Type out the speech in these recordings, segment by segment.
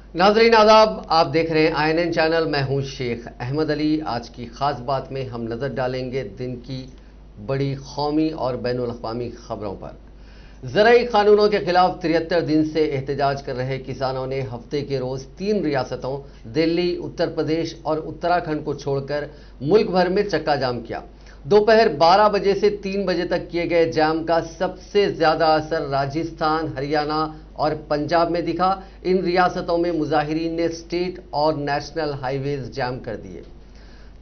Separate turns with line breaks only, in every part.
नाजरीन आदाब, आप देख रहे हैं INN चैनल। मैं हूं शेख अहमद अली। आज की खास बात में हम नजर डालेंगे दिन की बड़ी कौमी और बैनुल अक़वामी खबरों पर। ज़राई कानूनों के खिलाफ 73 दिन से एहतजाज कर रहे किसानों ने हफ्ते के रोज 3 रियासतों दिल्ली, उत्तर प्रदेश और उत्तराखंड को छोड़कर मुल्क भर में चक्का जाम किया। दोपहर 12 बजे से 3 बजे तक किए गए जाम का सबसे ज्यादा असर राजस्थान, हरियाणा और पंजाब में दिखा। इन रियासतों में मुजाहिरीन ने स्टेट और नेशनल हाईवेज जाम कर दिए।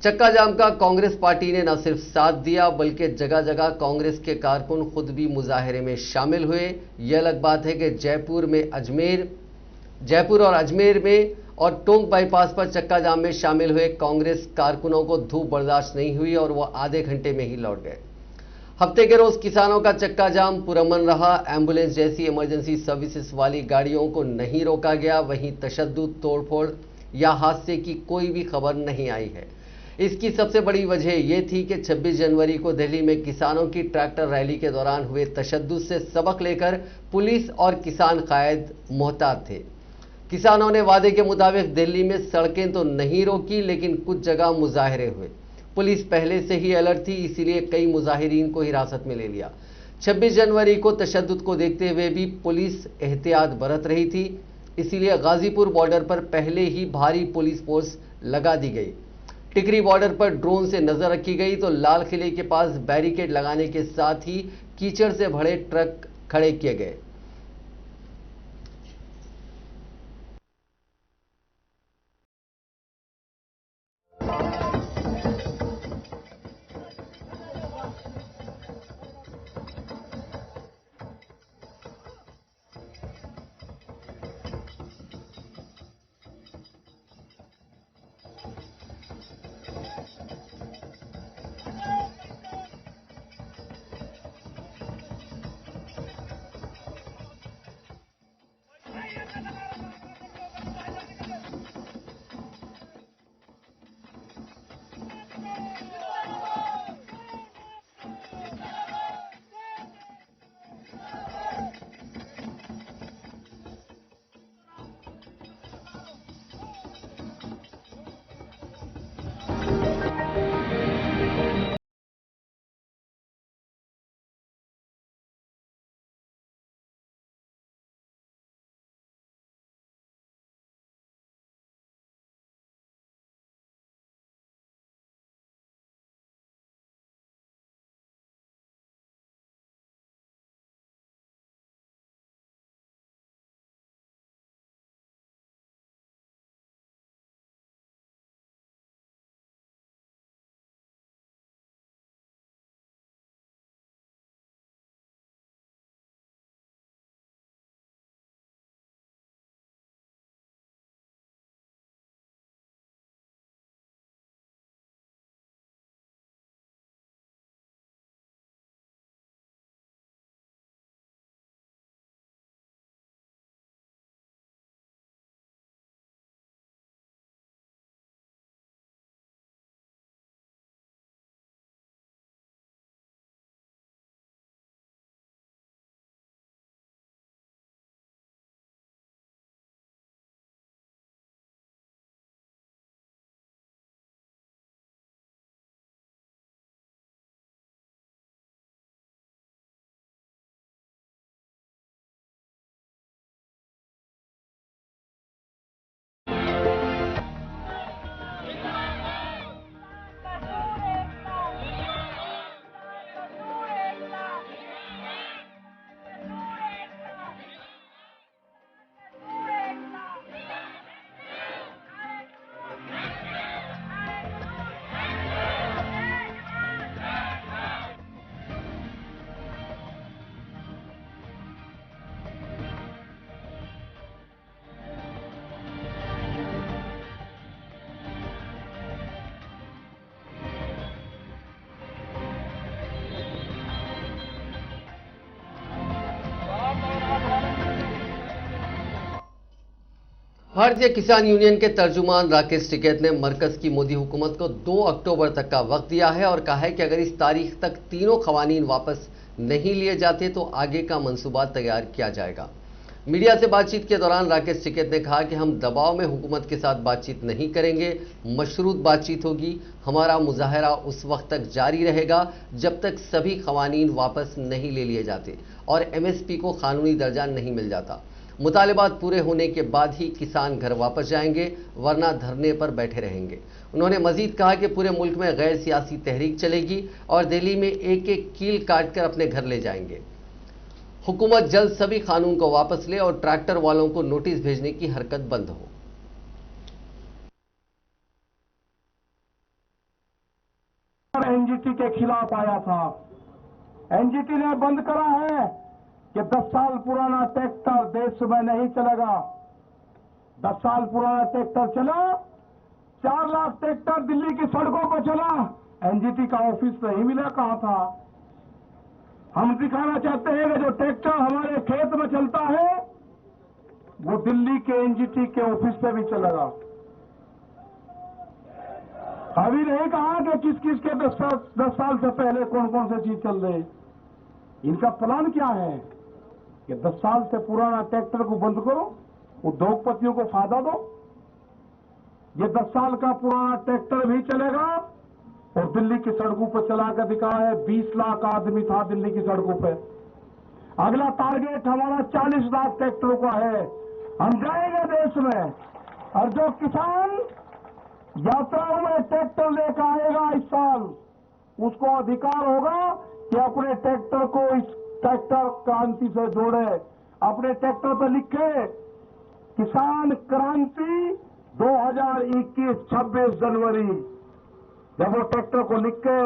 चक्का जाम का कांग्रेस पार्टी ने न सिर्फ साथ दिया बल्कि जगह जगह कांग्रेस के कारकुन खुद भी मुजाहरे में शामिल हुए। यह अलग बात है कि जयपुर और अजमेर में और टोंक बाईपास पर चक्का जाम में शामिल हुए कांग्रेस कारकुनों को धूप बर्दाश्त नहीं हुई और वह आधे घंटे में ही लौट गए। हफ्ते के रोज किसानों का चक्का जाम पुरअमन रहा। एम्बुलेंस जैसी इमरजेंसी सर्विसेज वाली गाड़ियों को नहीं रोका गया। वहीं तशद्दुद, तोड़फोड़ या हादसे की कोई भी खबर नहीं आई है। इसकी सबसे बड़ी वजह यह थी कि 26 जनवरी को दिल्ली में किसानों की ट्रैक्टर रैली के दौरान हुए तशद्दुद से सबक लेकर पुलिस और किसान कायद मोहतात थे। किसानों ने वादे के मुताबिक दिल्ली में सड़कें तो नहीं रोकी, लेकिन कुछ जगह मुजाहरे हुए। पुलिस पहले से ही अलर्ट थी, इसीलिए कई मुजाहिरीन को हिरासत में ले लिया। 26 जनवरी को तशद्दुद को देखते हुए भी पुलिस एहतियात बरत रही थी, इसीलिए गाजीपुर बॉर्डर पर पहले ही भारी पुलिस फोर्स लगा दी गई। टिकरी बॉर्डर पर ड्रोन से नजर रखी गई तो लाल किले के पास बैरिकेड लगाने के साथ ही कीचड़ से भरे ट्रक खड़े किए गए। भारतीय किसान यूनियन के तर्जुमान राकेश टिकैत ने मरकज की मोदी हुकूमत को 2 अक्टूबर तक का वक्त दिया है और कहा है कि अगर इस तारीख तक तीनों खवानीन वापस नहीं लिए जाते तो आगे का मंसूबा तैयार किया जाएगा। मीडिया से बातचीत के दौरान राकेश टिकैत ने कहा कि हम दबाव में हुकूमत के साथ बातचीत नहीं करेंगे, मशरूत बातचीत होगी। हमारा मुजाहरा उस वक्त तक जारी रहेगा जब तक सभी कवानीन वापस नहीं ले लिए जाते और एमएसपी को कानूनी दर्जा नहीं मिल जाता। मुतालिबात पूरे होने के बाद ही किसान घर वापस जाएंगे, वरना धरने पर बैठे रहेंगे। उन्होंने मजीद कहा कि पूरे मुल्क में गैर सियासी तहरीक चलेगी और दिल्ली में एक एक कील काटकर अपने घर ले जाएंगे। हुकूमत जल्द सभी कानून को वापस ले और ट्रैक्टर वालों को नोटिस भेजने की हरकत बंद हो।
एनजीटी के खिलाफ आया था। एनजीटी ने बंद करा है कि 10 साल पुराना ट्रैक्टर देश में नहीं चलेगा। 10 साल पुराना ट्रैक्टर चला, 4 लाख ट्रैक्टर दिल्ली की सड़कों पर चला, एनजीटी का ऑफिस नहीं मिला, कहां था। हम दिखाना चाहते हैं कि जो ट्रैक्टर हमारे खेत में चलता है वो दिल्ली के एनजीटी के ऑफिस पे भी चलेगा। अभी नहीं कहा कि किस किस के 10 साल से पहले कौन कौन सी चीज चल रही। इनका प्लान क्या है कि 10 साल से पुराना ट्रैक्टर को बंद करो, उद्योगपतियों को फायदा दो। ये 10 साल का पुराना ट्रैक्टर भी चलेगा और दिल्ली की सड़कों पर चलाकर दिखाया है। 20 लाख आदमी था दिल्ली की सड़कों पे। अगला टारगेट हमारा 40 लाख ट्रैक्टरों का है। हम जाएंगे देश में और जो किसान यात्राओं में ट्रैक्टर लेकर आएगा इस साल, उसको अधिकार होगा कि अपने ट्रैक्टर को इस ट्रैक्टर क्रांति से जोड़े। अपने ट्रैक्टर पर लिखे किसान क्रांति 2021 26 जनवरी। जब वो ट्रैक्टर को लिख के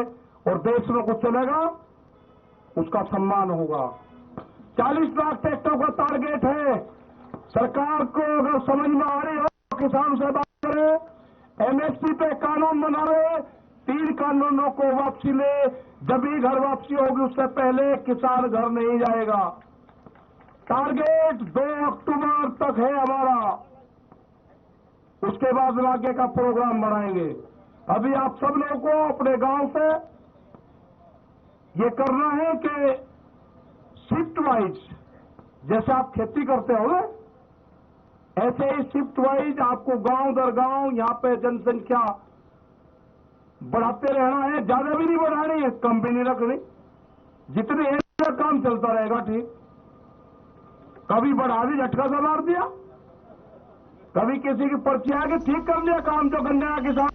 और देश में कुछ चलेगा, उसका सम्मान होगा। 40 लाख ट्रैक्टर का टारगेट है। सरकार को अगर समझ में आ रही हो तो किसान से बात करें। एमएसपी पे कानून बना रहे, 3 कानूनों को वापसी ले। जब ही घर वापसी होगी उससे पहले किसान घर नहीं जाएगा। टारगेट 2 अक्टूबर तक है हमारा। उसके बाद आगे का प्रोग्राम बढ़ाएंगे। अभी आप सब लोगों को अपने गांव से ये करना है कि शिफ्ट वाइज, जैसे आप खेती करते हो ना, ऐसे ही शिफ्ट वाइज आपको गांव दर गांव यहां पे जनसंख्या बढ़ाते रहना है। ज्यादा भी नहीं बढ़ानी है, कम भी नहीं रखनी। जितनी है काम चलता रहेगा। ठीक, कभी बढ़ा दी, झटका सा मार दिया, कभी किसी की पर्ची आके ठीक कर लिया काम जो गन्ना किसान।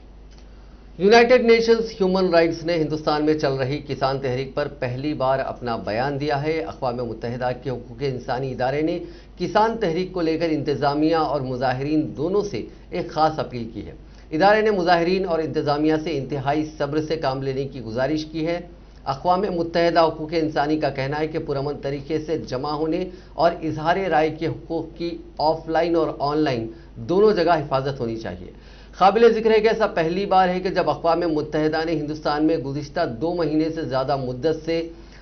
यूनाइटेड नेशंस ह्यूमन राइट्स ने हिंदुस्तान में चल रही किसान तहरीक पर पहली बार अपना बयान दिया है। अक़वाम मुत्तहिदा के हुकूक़ इंसानी इदारे ने किसान तहरीक को लेकर इंतजामिया और मुजाहिरीन दोनों से एक खास अपील की है। इदारे ने मुजाहिरीन और इंतजामिया से इंतहाई सब्र से काम लेने की गुजारिश की है। अक़वाम मुत्तहिदा हुकूक़ इंसानी का कहना है कि पुरअमन तरीके से जमा होने और इजहार राय के हुकूक़ की ऑफलाइन और ऑनलाइन दोनों जगह हिफाजत होनी चाहिए। काबिल जिक्र है कि ऐसा पहली बार है कि जब अक़वाम मुत्तहिदा ने हिंदुस्तान में गुज़िश्ता 2 महीने से ज़्यादा मुद्दत से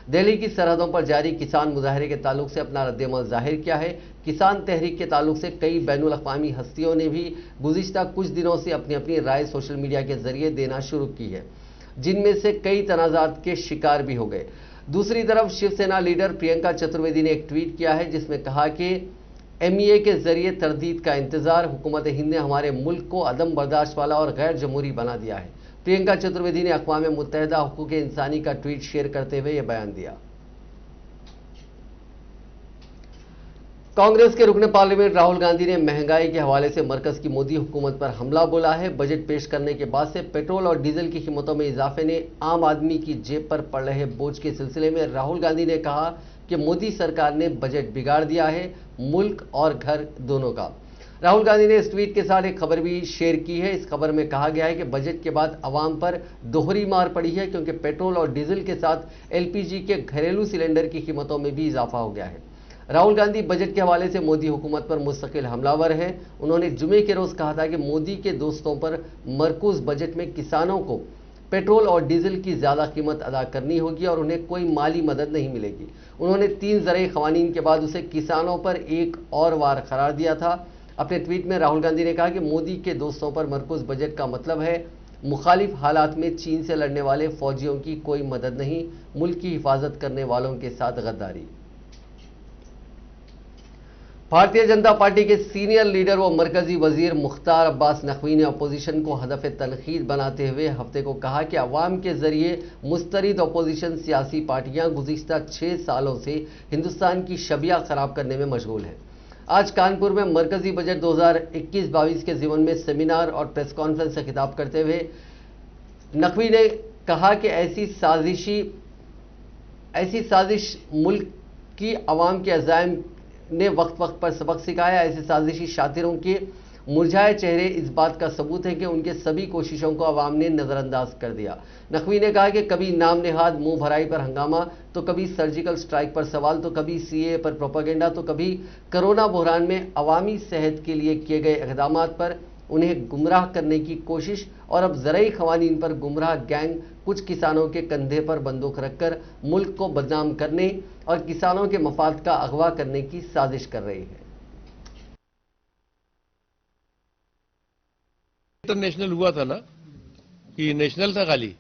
दिल्ली की सरहदों पर जारी किसान मुजाहरे के ताल्लुक से अपना रद्दअमल जाहिर किया है। किसान तहरीक के ताल्लुक से कई बैनुल अक़वामी हस्तियों ने भी गुज़िश्ता कुछ दिनों से अपनी अपनी राय सोशल मीडिया के जरिए देना शुरू की है, जिनमें से कई तनाज़ात के शिकार भी हो गए। दूसरी तरफ शिवसेना लीडर प्रियंका चतुर्वेदी ने एक ट्वीट किया है जिसमें कहा कि एमईए के जरिए तरदीद का इंतजार, हुकूमत हिंद ने हमारे मुल्क को अदम बर्दाश्त वाला और गैर जमहूरी बना दिया है। प्रियंका चतुर्वेदी ने अक़वाम मुत्तहिदा हुकूक़ इंसानी का ट्वीट शेयर करते हुए यह बयान दिया। कांग्रेस के रुकने पार्लियामेंट राहुल गांधी ने महंगाई के हवाले से मरकज की मोदी हुकूमत पर हमला बोला है। बजट पेश करने के बाद से पेट्रोल और डीजल की कीमतों में इजाफे ने आम आदमी की जेब पर पड़ रहे बोझ के सिलसिले में राहुल गांधी ने कहा कि मोदी सरकार ने बजट बिगाड़ दिया है, मुल्क और घर दोनों का। राहुल गांधी ने इस ट्वीट के साथ एक खबर भी शेयर की है। इस खबर में कहा गया है कि बजट के बाद अवाम पर दोहरी मार पड़ी है, क्योंकि पेट्रोल और डीजल के साथ एलपीजी के घरेलू सिलेंडर की कीमतों में भी इजाफा हो गया है। राहुल गांधी बजट के हवाले से मोदी हुकूमत पर मुस्तकिल हमलावर हैं। उन्होंने जुमे के रोज कहा था कि मोदी के दोस्तों पर मरकूज बजट में किसानों को पेट्रोल और डीजल की ज्यादा कीमत अदा करनी होगी और उन्हें कोई माली मदद नहीं मिलेगी। उन्होंने 3 ज़रई क़वानीन के बाद उसे किसानों पर एक और वार करार दिया था। अपने ट्वीट में राहुल गांधी ने कहा कि मोदी के दोस्तों पर मरकूज बजट का मतलब है मुखालिफ हालात में चीन से लड़ने वाले फौजियों की कोई मदद नहीं, मुल्क की हिफाजत करने वालों के साथ गद्दारी। भारतीय जनता पार्टी के सीनियर लीडर व मरकजी वजीर मुख्तार अब्बास नकवी ने अपोजिशन को हदफ तनकीद बनाते हुए हफ्ते को कहा कि अवाम के जरिए मुस्तरिद अपोजिशन सियासी पार्टियां गुज़िश्ता 6 सालों से हिंदुस्तान की शबिया खराब करने में मशगूल हैं। आज कानपुर में मरकजी बजट 2021-22 के ज़िमन में सेमिनार और प्रेस कॉन्फ्रेंस से खिताब करते हुए नकवी ने कहा कि ऐसी साजिश मुल्क की अवाम के अज़ाइम ने वक्त वक्त पर सबक सिखाया। ऐसे साजिशी शातिरों के मुरझाए चेहरे इस बात का सबूत है कि उनके सभी कोशिशों को अवाम ने नज़रअंदाज कर दिया। नकवी ने कहा कि कभी नाम नेहाद मुंह भराई पर हंगामा, तो कभी सर्जिकल स्ट्राइक पर सवाल, तो कभी सीए पर प्रोपेगेंडा, तो कभी कोरोना बहरान में अवामी सेहत के लिए किए गए इक़दामात पर उन्हें गुमराह करने की कोशिश, और अब ज़रई क़वानीन पर गुमराह गैंग कुछ किसानों के कंधे पर बंदूक रखकर मुल्क को बदनाम करने और किसानों के मफाद का अगवा करने की साजिश कर रही है।
इंटरनेशनल हुआ था ना कि नेशनल था खाली,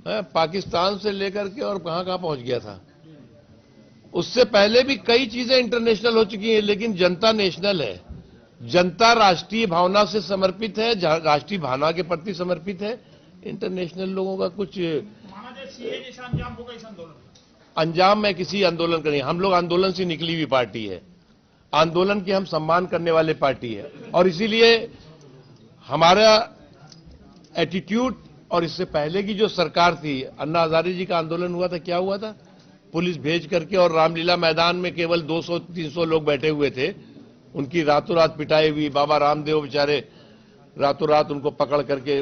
पाकिस्तान से लेकर के और कहां कहां पहुंच गया था। उससे पहले भी कई चीजें इंटरनेशनल हो चुकी हैं, लेकिन जनता नेशनल है। जनता राष्ट्रीय भावना से समर्पित है, राष्ट्रीय भावना के प्रति समर्पित है। इंटरनेशनल लोगों का कुछ अंजाम में किसी आंदोलन का नहीं। हम लोग आंदोलन से निकली हुई पार्टी है, आंदोलन की हम सम्मान करने वाले पार्टी है, और इसीलिए हमारा एटीट्यूड, और इससे पहले की जो सरकार थी, अन्ना हजारे जी का आंदोलन हुआ था, क्या हुआ था, पुलिस भेज करके, और रामलीला मैदान में केवल 200-300 लोग बैठे हुए थे, उनकी रातों रात पिटाई हुई। बाबा रामदेव बेचारे रातों रात उनको पकड़ करके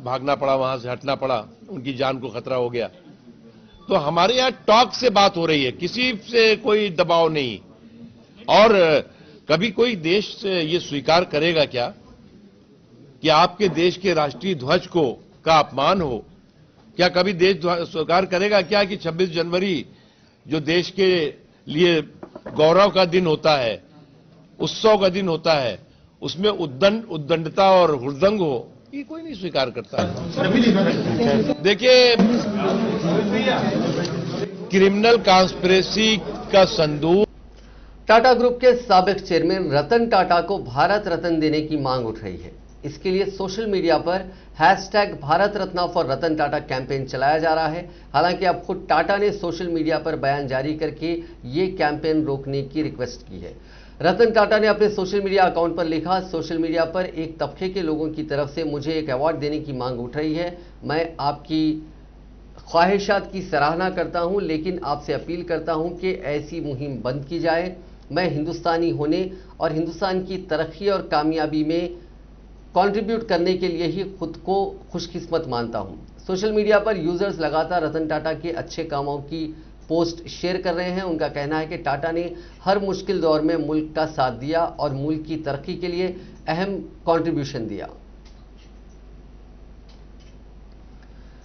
भागना पड़ा, वहां से हटना पड़ा, उनकी जान को खतरा हो गया। तो हमारे यहां टॉक से बात हो रही है, किसी से कोई दबाव नहीं। और कभी कोई देश ये स्वीकार करेगा क्या कि आपके देश के राष्ट्रीय ध्वज का अपमान हो? क्या कभी देश स्वीकार करेगा क्या कि 26 जनवरी जो देश के लिए गौरव का दिन होता है, उत्सव का दिन होता है, उसमें उद्दंडता और हुड़दंग हो? ये कोई नहीं स्वीकार करता है। देखिए, क्रिमिनल कॉन्स्पिरेसी का संदूक।
टाटा ग्रुप के साबिक चेयरमैन रतन टाटा को भारत रत्न देने की मांग उठ रही है। इसके लिए सोशल मीडिया पर #भारत रत्न फॉर रतन टाटा कैंपेन चलाया जा रहा है। हालांकि अब खुद टाटा ने सोशल मीडिया पर बयान जारी करके ये कैंपेन रोकने की रिक्वेस्ट की है। रतन टाटा ने अपने सोशल मीडिया अकाउंट पर लिखा, सोशल मीडिया पर एक तबके के लोगों की तरफ से मुझे एक अवार्ड देने की मांग उठ रही है। मैं आपकी ख्वाहिशात की सराहना करता हूं, लेकिन आपसे अपील करता हूं कि ऐसी मुहिम बंद की जाए। मैं हिंदुस्तानी होने और हिंदुस्तान की तरक्की और कामयाबी में कंट्रीब्यूट करने के लिए ही खुद को खुशकिस्मत मानता हूं। सोशल मीडिया पर यूजर्स लगातार रतन टाटा के अच्छे कामों की पोस्ट शेयर कर रहे हैं। उनका कहना है कि टाटा ने हर मुश्किल दौर में मुल्क का साथ दिया और मुल्क की तरक्की के लिए अहम कंट्रीब्यूशन दिया।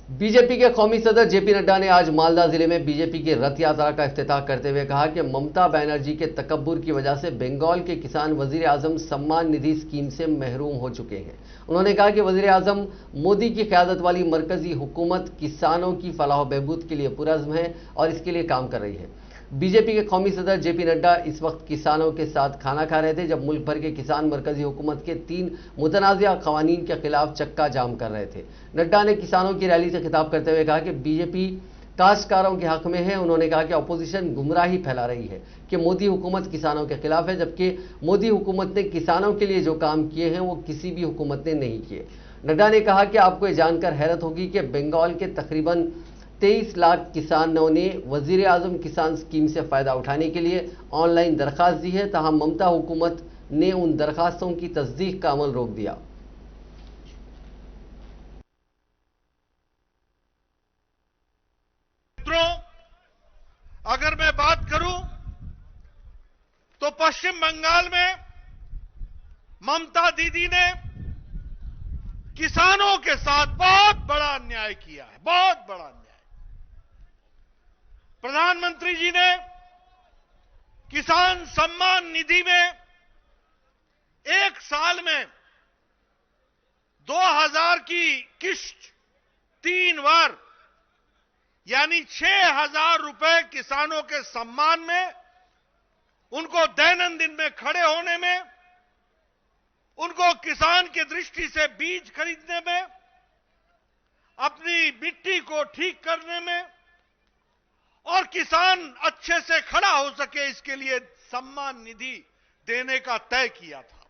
बीजेपी के कौमी सदर जेपी नड्डा ने आज मालदा जिले में बीजेपी की रथ यात्रा का इफ्तिताह करते हुए कहा कि ममता बनर्जी के तकब्बुर की वजह से बंगाल के किसान वजीर आजम सम्मान निधि स्कीम से महरूम हो चुके हैं। उन्होंने कहा कि वजीर आजम मोदी की क़यादत वाली मरकजी हुकूमत किसानों की फलाह बहबूद के लिए पुरज़्म है और इसके लिए काम कर रही है। बीजेपी के कौमी सदर जेपी नड्डा इस वक्त किसानों के साथ खाना खा रहे थे जब मुल्क भर के किसान मरकजी हुकूमत के 3 मुतनाज़िया क़वानीन के खिलाफ चक्का जाम कर रहे थे। नड्डा ने किसानों की रैली से खिताब करते हुए कहा कि बीजेपी काश्तकारों के हक में है। उन्होंने कहा कि अपोजिशन गुमराही फैला रही है कि मोदी हुकूमत किसानों के खिलाफ है, जबकि मोदी हुकूमत ने किसानों के लिए जो काम किए हैं वो किसी भी हुकूमत ने नहीं किए। नड्डा ने कहा कि आपको ये जानकर हैरत होगी कि बंगाल के तकरीबन 23 लाख किसानों ने वजीर आजम किसान स्कीम से फ़ायदा उठाने के लिए ऑनलाइन दरख्वास्त दी है। ताहम ममता हुकूमत ने उन दरख्वास्तों की तस्दीक का अमल रोक दिया।
अगर मैं बात करूं तो पश्चिम बंगाल में ममता दीदी ने किसानों के साथ बहुत बड़ा अन्याय किया है, बहुत बड़ा अन्याय। प्रधानमंत्री जी ने किसान सम्मान निधि में एक साल में 2000 की किश्त 3 बार यानी 6000 रुपए किसानों के सम्मान में उनको दैनंदिन में खड़े होने में, उनको किसान की दृष्टि से बीज खरीदने में, अपनी मिट्टी को ठीक करने में और किसान अच्छे से खड़ा हो सके इसके लिए सम्मान निधि देने का तय किया था।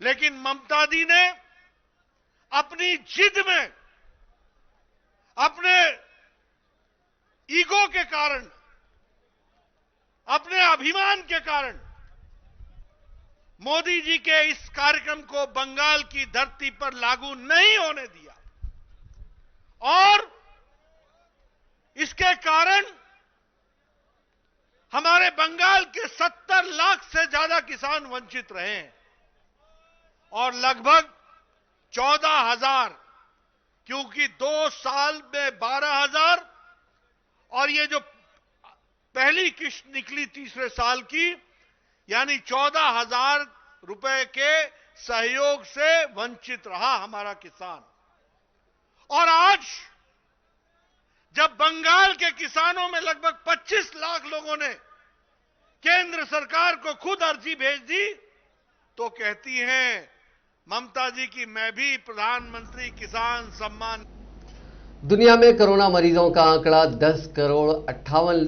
लेकिन ममता दी ने अपनी जिद में, अपने ईगो के कारण, अपने अभिमान के कारण मोदी जी के इस कार्यक्रम को बंगाल की धरती पर लागू नहीं होने दिया और इसके कारण हमारे बंगाल के 70 लाख से ज्यादा किसान वंचित रहे हैं और लगभग 14,000, क्योंकि 2 साल में 12,000 और ये जो पहली किश्त निकली तीसरे साल की, यानी 14,000 रुपए के सहयोग से वंचित रहा हमारा किसान। और आज जब बंगाल के किसानों में लगभग 25 लाख लोगों ने केंद्र सरकार को खुद अर्जी भेज दी, तो कहती हैं ममता जी की मैं भी प्रधानमंत्री किसान सम्मान।
दुनिया में कोरोना मरीजों का आंकड़ा 10 करोड़ 58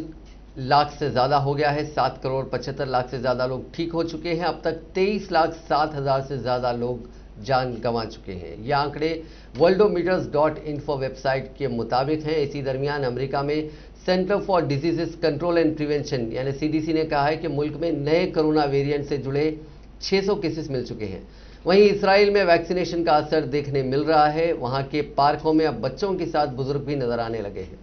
लाख से ज्यादा हो गया है। 7 करोड़ 75 लाख से ज्यादा लोग ठीक हो चुके हैं। अब तक 23 लाख 7 हजार से ज्यादा लोग जान गंवा चुके हैं। ये आंकड़े worldometers.info वेबसाइट के मुताबिक हैं। इसी दरमियान अमेरिका में centre for diseases control and prevention यानी सीडीसी ने कहा है कि मुल्क में नए कोरोना वेरिएंट से जुड़े 600 केसेस मिल चुके हैं। वहीं इसराइल में वैक्सीनेशन का असर देखने मिल रहा है। वहां के पार्कों में अब बच्चों के साथ बुजुर्ग भी नजर आने लगे हैं।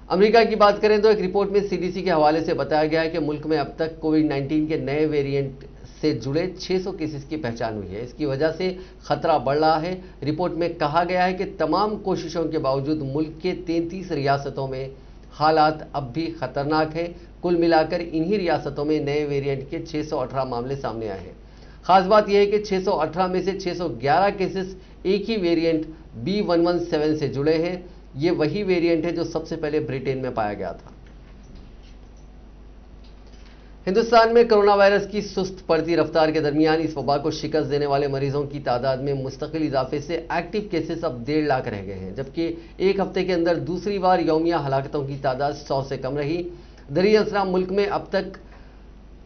अमेरिका की बात करें तो एक रिपोर्ट में सीडीसी के हवाले से बताया गया है कि मुल्क में अब तक कोविड-19 के नए वेरिएंट से जुड़े 600 केसेस की पहचान हुई है। इसकी वजह से खतरा बढ़ रहा है। रिपोर्ट में कहा गया है कि तमाम कोशिशों के बावजूद मुल्क के 33 रियासतों में हालात अब भी खतरनाक है। कुल मिलाकर इन्हीं रियासतों में नए वेरिएंट के 618 मामले सामने आए हैं। खास बात यह है कि 618 में से 611 केसेस एक ही वेरिएंट B117 से जुड़े हैं। ये वही वेरिएंट है जो सबसे पहले ब्रिटेन में पाया गया था। हिंदुस्तान में कोरोना वायरस की सुस्त पड़ती रफ्तार के दरमियान इस वबा को शिकस्त देने वाले मरीजों की तादाद में मुस्तकिल इजाफे से एक्टिव केसेस अब 1.5 लाख रह गए हैं, जबकि एक हफ्ते के अंदर दूसरी बार यौमिया हलाकतों की तादाद 100 से कम रही। दरिया असरा मुल्क में अब तक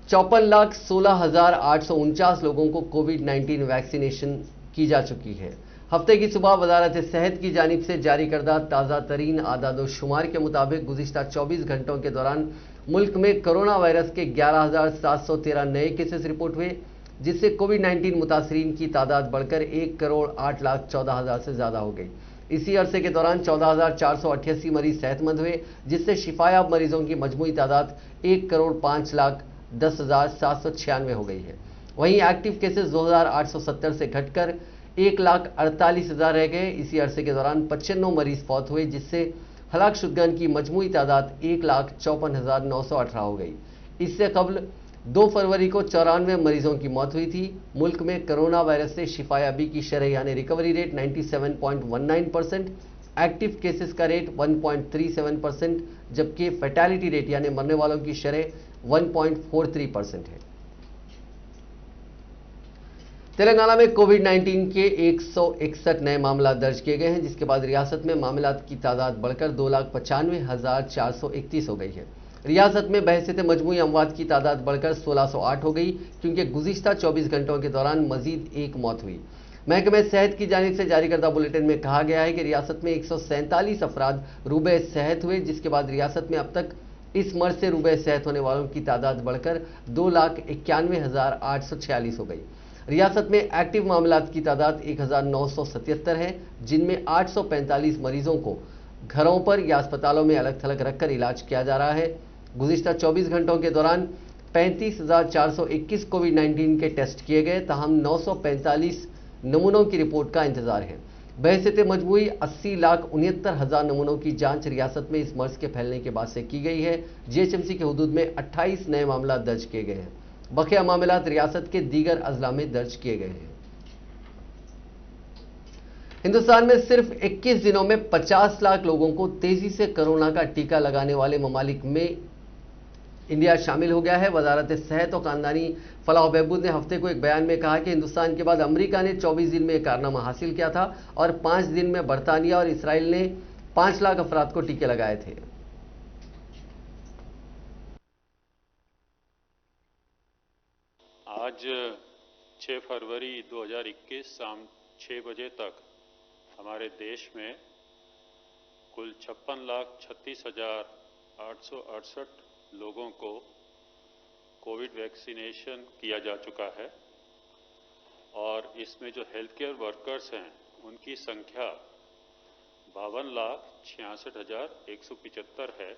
54,16,849 लोगों को कोविड-19 वैक्सीनेशन की जा चुकी है। हफ्ते की सुबह वजारत सेहत की जानिब से जारी करदा ताज़ा तरीन आदाद-ओ-शुमार के मुताबिक गुज़िश्ता 24 घंटों के दौरान मुल्क में कोरोना वायरस के 11,713 नए केसेस रिपोर्ट हुए, जिससे कोविड-19 मुतासरीन की तादाद बढ़कर 1,08,14,000 से ज़्यादा हो गई। इसी अरसे के दौरान 14,488 मरीज सेहतमंद हुए, जिससे शिफायाब मरीजों की मजमूई तादाद 1,05,10,796 हो गई है। वहीं एक्टिव केसेस 2,870 से घटकर 1,48,000 रह गए। इसी अरसे के दौरान 95 मरीज फौत हुए, जिससे हलाक शुदगान की मजमूई तादाद 1,54,918 हो गई। इससे कबल 2 फरवरी को 94 मरीजों की मौत हुई थी। मुल्क में कोरोना वायरस से शिफायाबी की शरह यानी रिकवरी रेट 97.19%, एक्टिव केसेस का रेट 1.37%, जबकि फैटेलिटी रेट यानी मरने वालों की शरह 1.43% है। तेलंगाना में कोविड-19 के 161 नए मामला दर्ज किए गए हैं, जिसके बाद रियासत में मामलात की तादाद बढ़कर 2,95,431 हो गई है। रियासत में बहसीत मजमूई अमवात की तादाद बढ़कर 1,608 हो गई, क्योंकि गुज़िश्ता 24 घंटों के दौरान मजीद एक मौत हुई। महकमे सेहत की जानिब से जारी करदा बुलेटिन में कहा गया है कि रियासत में 147 अफराद रूबे सेहत हुए, जिसके बाद रियासत में अब तक इस मर्ज से रूबे सेहत होने वालों की तादाद बढ़कर 2,91,846 हो गई। रियासत में एक्टिव मामलात की तादाद 1,977 है, जिनमें 845 मरीजों को घरों पर या अस्पतालों में अलग थलग रखकर इलाज किया जा रहा है। गुज़िश्ता 24 घंटों के दौरान 35,421 कोविड-19 के टेस्ट किए गए, ताहम 945 नमूनों की रिपोर्ट का इंतजार है। बहसीत मजमूई 80,69,000 नमूनों की जांच रियासत में इस मर्ज के फैलने के बाद से की गई है। जीएचएमसी के हुदूद में 28 नए मामला दर्ज किए गए हैं। बकिया मामलात रियासत के दीगर अजला में दर्ज किए गए हैं। हिंदुस्तान में सिर्फ 21 दिनों में 50 लाख लोगों को तेजी से कोरोना का टीका लगाने वाले ममालिक में इंडिया शामिल हो गया है। वजारत सेहत और खानदानी फलाह व बहबूद ने हफ्ते को एक बयान में कहा कि हिंदुस्तान के बाद अमेरिका ने 24 दिन में एक कारनामा हासिल किया था और 5 दिन में बरतानिया और इसराइल ने 5 लाख अफराद को टीके लगाए थे।
आज 6 फरवरी 2021 शाम 6 बजे तक हमारे देश में कुल 56,36,868 लोगों को कोविड वैक्सीनेशन किया जा चुका है और इसमें जो हेल्थ केयर वर्कर्स हैं उनकी संख्या 52,66,175 है,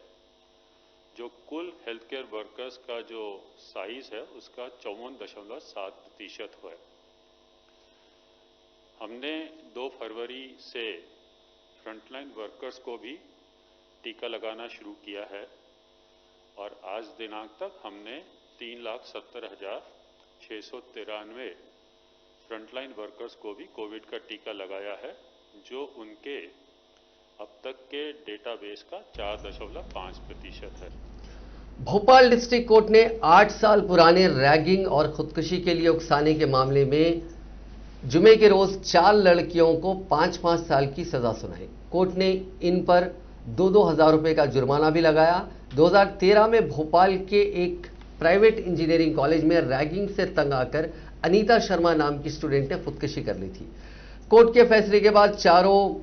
जो कुल हेल्थ केयर वर्कर्स का जो साइज है उसका 54.7% है। हमने 2 फरवरी से फ्रंटलाइन वर्कर्स को भी टीका लगाना शुरू किया है और आज दिनांक तक हमने 3,70,693 फ्रंटलाइन वर्कर्स को भी कोविड का टीका लगाया है, जो उनके अब तक के डेटाबेस का 4.5% है।
भोपाल डिस्ट्रिक्ट कोर्ट ने 8 साल पुराने रैगिंग और खुदकुशी के लिए उकसाने के मामले में जुमे के रोज 4 लड़कियों को 5-5 साल की सजा सुनाई। कोर्ट ने इन पर 2-2 हजार रुपए का जुर्माना भी लगाया। 2013 में भोपाल के एक प्राइवेट इंजीनियरिंग कॉलेज में रैगिंग से तंग आकर अनीता शर्मा नाम की स्टूडेंट ने खुदकुशी कर ली थी। कोर्ट के फैसले के बाद चारों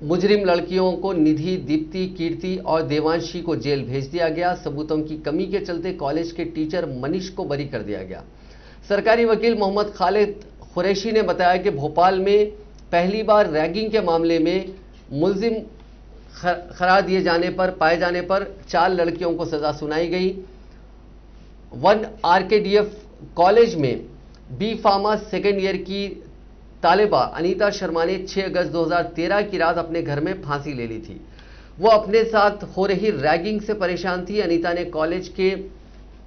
मुजरिम लड़कियों को निधि, दीप्ति, कीर्ति और देवांशी को जेल भेज दिया गया। सबूतों की कमी के चलते कॉलेज के टीचर मनीष को बरी कर दिया गया। सरकारी वकील मोहम्मद खालिद कुरैशी ने बताया कि भोपाल में पहली बार रैगिंग के मामले में मुलजिम पाए जाने पर 4 लड़कियों को सजा सुनाई गई। 1 RKDF कॉलेज में बी फार्मा सेकेंड ईयर की तालिबा अनीता शर्मा ने 6 अगस्त 2013 की रात अपने घर में फांसी ले ली थी। वो अपने साथ हो रही रैगिंग से परेशान थी। अनीता ने कॉलेज के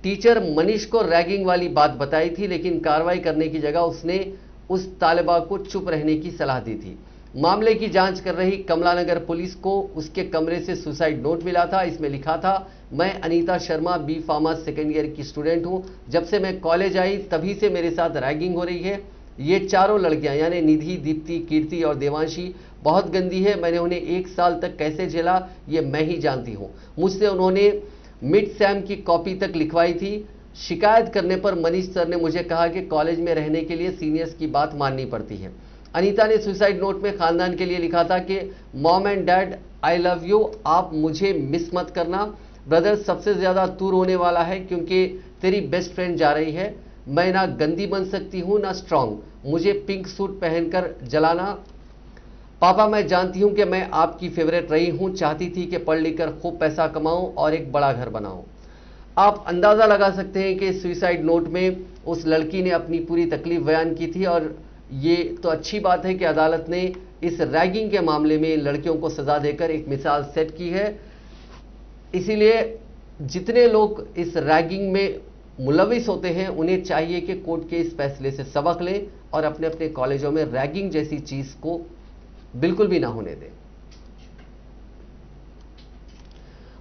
टीचर मनीष को रैगिंग वाली बात बताई थी, लेकिन कार्रवाई करने की जगह उसने उस तालिबा को चुप रहने की सलाह दी थी। मामले की जांच कर रही कमलानगर पुलिस को उसके कमरे से सुसाइड नोट मिला था। इसमें लिखा था, मैं Anita Sharma B pharma second year की स्टूडेंट हूं। जब से मैं कॉलेज आई तभी से मेरे साथ रैगिंग हो रही है। ये चारों लड़कियां यानी निधि, दीप्ति, कीर्ति और देवांशी बहुत गंदी है। मैंने उन्हें 1 साल तक कैसे झेला ये मैं ही जानती हूं। मुझसे उन्होंने मिड सैम की कॉपी तक लिखवाई थी। शिकायत करने पर मनीष सर ने मुझे कहा कि कॉलेज में रहने के लिए सीनियर्स की बात माननी पड़ती है। अनीता ने सुसाइड नोट में खानदान के लिए लिखा था कि mom and dad I love you, आप मुझे मिस मत करना। ब्रदर, सबसे ज्यादा तू रोने वाला है क्योंकि तेरी बेस्ट फ्रेंड जा रही है। मैं ना गंदी बन सकती हूं ना स्ट्रांग, मुझे पिंक सूट पहनकर जलाना। पापा, मैं जानती हूं कि मैं आपकी फेवरेट रही हूं, चाहती थी कि पढ़ लिख कर खूब पैसा कमाऊं और एक बड़ा घर बनाऊं। आप अंदाजा लगा सकते हैं कि सुसाइड नोट में उस लड़की ने अपनी पूरी तकलीफ बयान की थी। और ये तो अच्छी बात है कि अदालत ने इस रैगिंग के मामले में लड़कियों को सजा देकर एक मिसाल सेट की है। इसीलिए जितने लोग इस रैगिंग में मुलविस होते हैं उन्हें चाहिए कि कोर्ट के इस फैसले से सबक लें और अपने अपने कॉलेजों में रैगिंग जैसी चीज को बिल्कुल भी ना होने दें।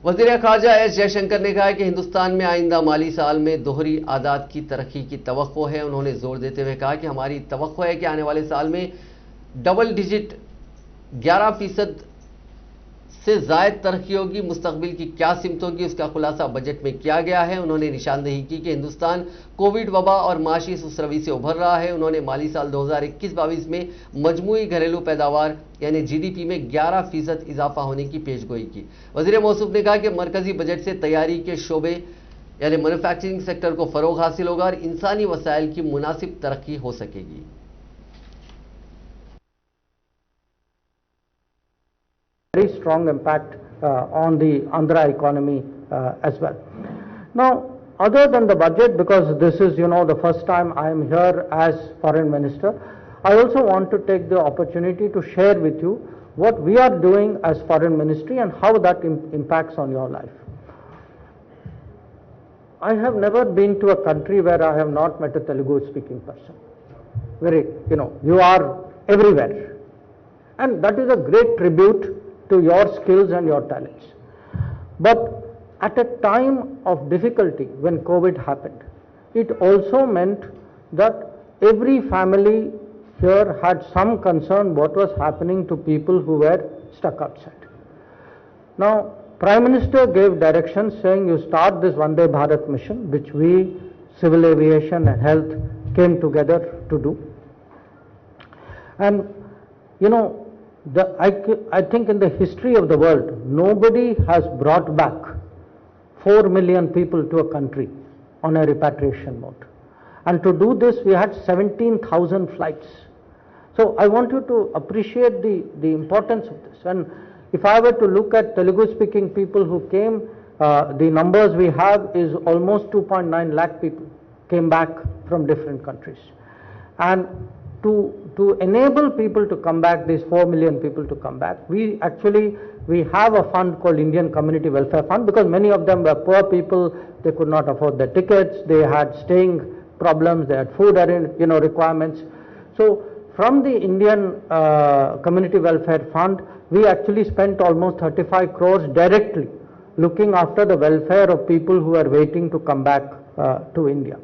वज़ीर ख़ारजा एस जयशंकर ने कहा कि हिंदुस्तान में आइंदा माली साल में दोहरी आदात की तरक्की की तवक्को है। उन्होंने जोर देते हुए कहा कि हमारी तवक्को है कि आने वाले साल में डबल डिजिट 11% से ज़ायद तरक्की होगी। मुस्तकबिल की क्या सिमत होगी उसका खुलासा बजट में किया गया है। उन्होंने निशानदेही की कि हिंदुस्तान कोविड वबा और माशी सुसरवी से उभर रहा है। उन्होंने माली साल 2021-22 में मजमूई घरेलू पैदावार यानी GDP में 11% इजाफा होने की पेशगोई की। वज़ीर मौसूफ ने कहा कि मरकजी बजट से तैयारी के शोबे यानी मैन्युफैक्चरिंग सेक्टर को फरोग हासिल होगा और इंसानी वसाइल की मुनासिब तरक्की हो सकेगी।
Very strong impact on the Andhra economy as well. Now, other than the budget, because this is, the first time I am here as Foreign Minister, I also want to take the opportunity to share with you what we are doing as Foreign Ministry and how that impacts on your life. I have never been to a country where I have not met a Telugu speaking person. You are everywhere. And that is a great tribute to your skills and your talents. But at a time of difficulty when COVID happened, it also meant that every family here had some concern what was happening to people who were stuck outside. Now, Prime Minister gave directions saying you start this Vande Bharat mission, which we, civil aviation and health, came together to do. And, you know, I think in the history of the world, nobody has brought back 4 million people to a country on a repatriation mode. And to do this, we had 17,000 flights. So I want you to appreciate the importance of this. And if I were to look at Telugu-speaking people who came, the numbers we have is almost 2.9 lakh people came back from different countries. And to enable people to come back, these 4 million people to come back, we have a fund called Indian Community Welfare Fund, because many of them were poor people, they could not afford their tickets, they had staying problems, they had food requirements. So from the Indian Community Welfare Fund, we actually spent almost 35 crores directly looking after the welfare of people who are waiting to come back to India.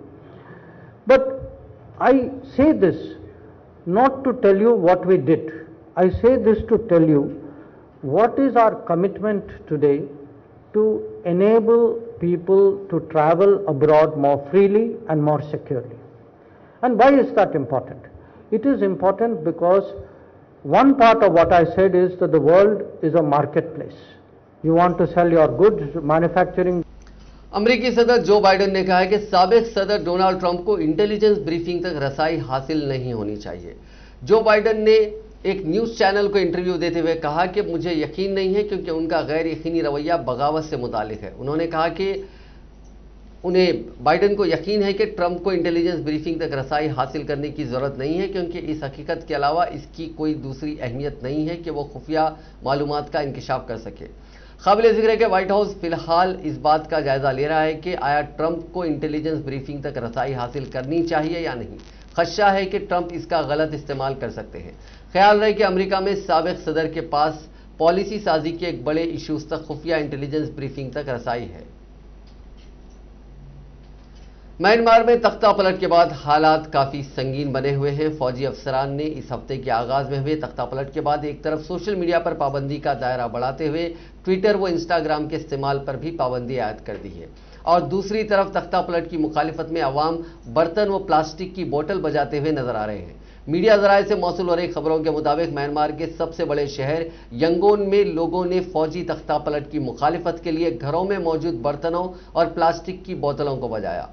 But I say this not to tell you what we did. I say this to tell you what is our commitment today to enable people to travel abroad more freely and more securely. And why is that important? It is important because one part of what I said is that the world is a marketplace. You want to sell your goods, manufacturing.
अमेरिकी सदर Joe Biden ने कहा है कि साबिक सदर Donald Trump को intelligence briefing तक रसाई हासिल नहीं होनी चाहिए। जो बाइडेन ने एक न्यूज चैनल को इंटरव्यू देते हुए कहा कि मुझे यकीन नहीं है क्योंकि उनका गैर यकीनी रवैया बगावत से मुतालिक है। उन्होंने कहा कि उन्हें बाइडेन को यकीन है कि ट्रंप को इंटेलिजेंस ब्रीफिंग तक रसाई हासिल करने की जरूरत नहीं है क्योंकि इस हकीकत के अलावा इसकी कोई दूसरी अहमियत नहीं है कि वो खुफिया मालूमात का इंकिशाफ कर सके। काबिल जिक्र है कि व्हाइट हाउस फिलहाल इस बात का जायजा ले रहा है कि आया ट्रंप को इंटेलिजेंस ब्रीफिंग तक रसाई हासिल करनी चाहिए या नहीं। खदशा है कि ट्रंप इसका गलत इस्तेमाल कर सकते हैं। ख्याल रहे कि अमेरिका में साबिक सदर के पास पॉलिसी साजी के एक बड़े इश्यूज तक खुफिया इंटेलिजेंस ब्रीफिंग तक रसाई है। म्यांमार में तख्ता पलट के बाद हालात काफी संगीन बने हुए हैं। फौजी अफसरान ने इस हफ्ते के आगाज में हुए तख्ता पलट के बाद एक तरफ सोशल मीडिया पर पाबंदी का दायरा बढ़ाते हुए ट्विटर व इंस्टाग्राम के इस्तेमाल पर भी पाबंदी आयद कर दी है और दूसरी तरफ तख्ता पलट की मुखालिफत में अवाम बर्तन व प्लास्टिक की बोतल बजाते हुए नजर आ रहे हैं। मीडिया जराये से मौसूल हो रही खबरों के मुताबिक म्यांमार के सबसे बड़े शहर यंगोन में लोगों ने फौजी तख्ता पलट की मुखालिफत के लिए घरों में मौजूद बर्तनों और प्लास्टिक की बोतलों को बजाया।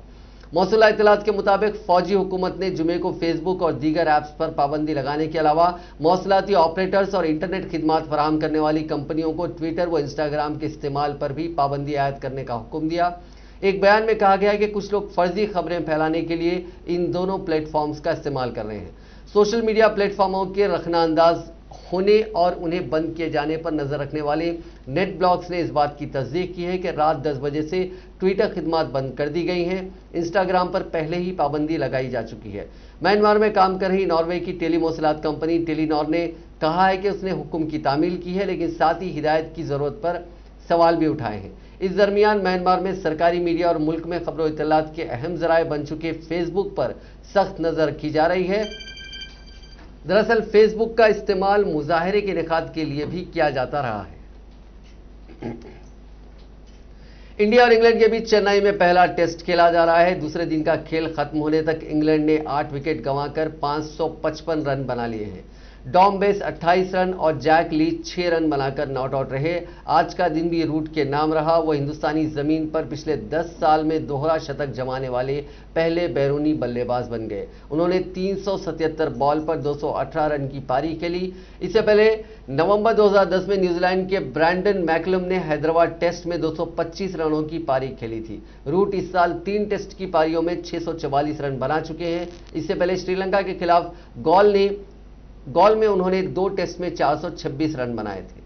मौसूला इत्तलात के मुताबिक फौजी हुकूमत ने जुमे को फेसबुक और दीगर ऐप्स पर पाबंदी लगाने के अलावा मौसलाती ऑपरेटर्स और इंटरनेट खिदमात फराहम करने वाली कंपनियों को ट्विटर व इंस्टाग्राम के इस्तेमाल पर भी पाबंदी आयद करने का हुक्म दिया। एक बयान में कहा गया है कि कुछ लोग फर्जी खबरें फैलाने के लिए इन दोनों प्लेटफॉर्म्स का इस्तेमाल कर रहे हैं। सोशल मीडिया प्लेटफॉर्मों के रखना अंदाज होने और उन्हें बंद किए जाने पर नजर रखने वाले नेट ब्लॉग्स ने इस बात की तस्दीक की है कि रात 10 बजे से ट्विटर खिदमात बंद कर दी गई हैं। इंस्टाग्राम पर पहले ही पाबंदी लगाई जा चुकी है। म्यांमार में काम कर रही नॉर्वे की टेलीमोसलात कंपनी टेलीनॉर ने कहा है कि उसने हुक्म की तामील की है, लेकिन साथ ही हिदायत की जरूरत पर सवाल भी उठाए हैं। इस दरमियान म्यांमार में सरकारी मीडिया और मुल्क में खबरों इत्तलात के अहम जराये बन चुके फेसबुक पर सख्त नजर रखी जा रही है। दरअसल फेसबुक का इस्तेमाल मुजाहरे के इनेकाद के लिए भी किया जाता रहा है। इंडिया और इंग्लैंड के बीच चेन्नई में पहला टेस्ट खेला जा रहा है। दूसरे दिन का खेल खत्म होने तक इंग्लैंड ने 8 विकेट गंवाकर 555 रन बना लिए हैं। डॉम बेस 28 रन और जैक लीच 6 रन बनाकर नॉट आउट रहे। आज का दिन भी रूट के नाम रहा। वो हिंदुस्तानी जमीन पर पिछले 10 साल में दोहरा शतक जमाने वाले पहले बैरूनी बल्लेबाज बन गए। उन्होंने 377 बॉल पर 218 रन की पारी खेली। इससे पहले नवंबर 2010 में न्यूजीलैंड के ब्रैंडन मैकलम ने हैदराबाद टेस्ट में 225 रनों की पारी खेली थी। रूट इस साल 3 टेस्ट की पारियों में 644 रन बना चुके हैं। इससे पहले श्रीलंका के खिलाफ गॉल में उन्होंने 2 टेस्ट में 426 रन बनाए थे।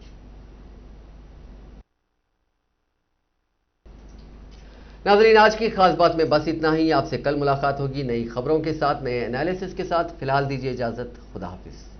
नाज़रीन, आज की खास बात में बस इतना ही। आपसे कल मुलाकात होगी नई खबरों के साथ, नए एनालिसिस के साथ। फिलहाल दीजिए इजाजत। खुदा हाफिज।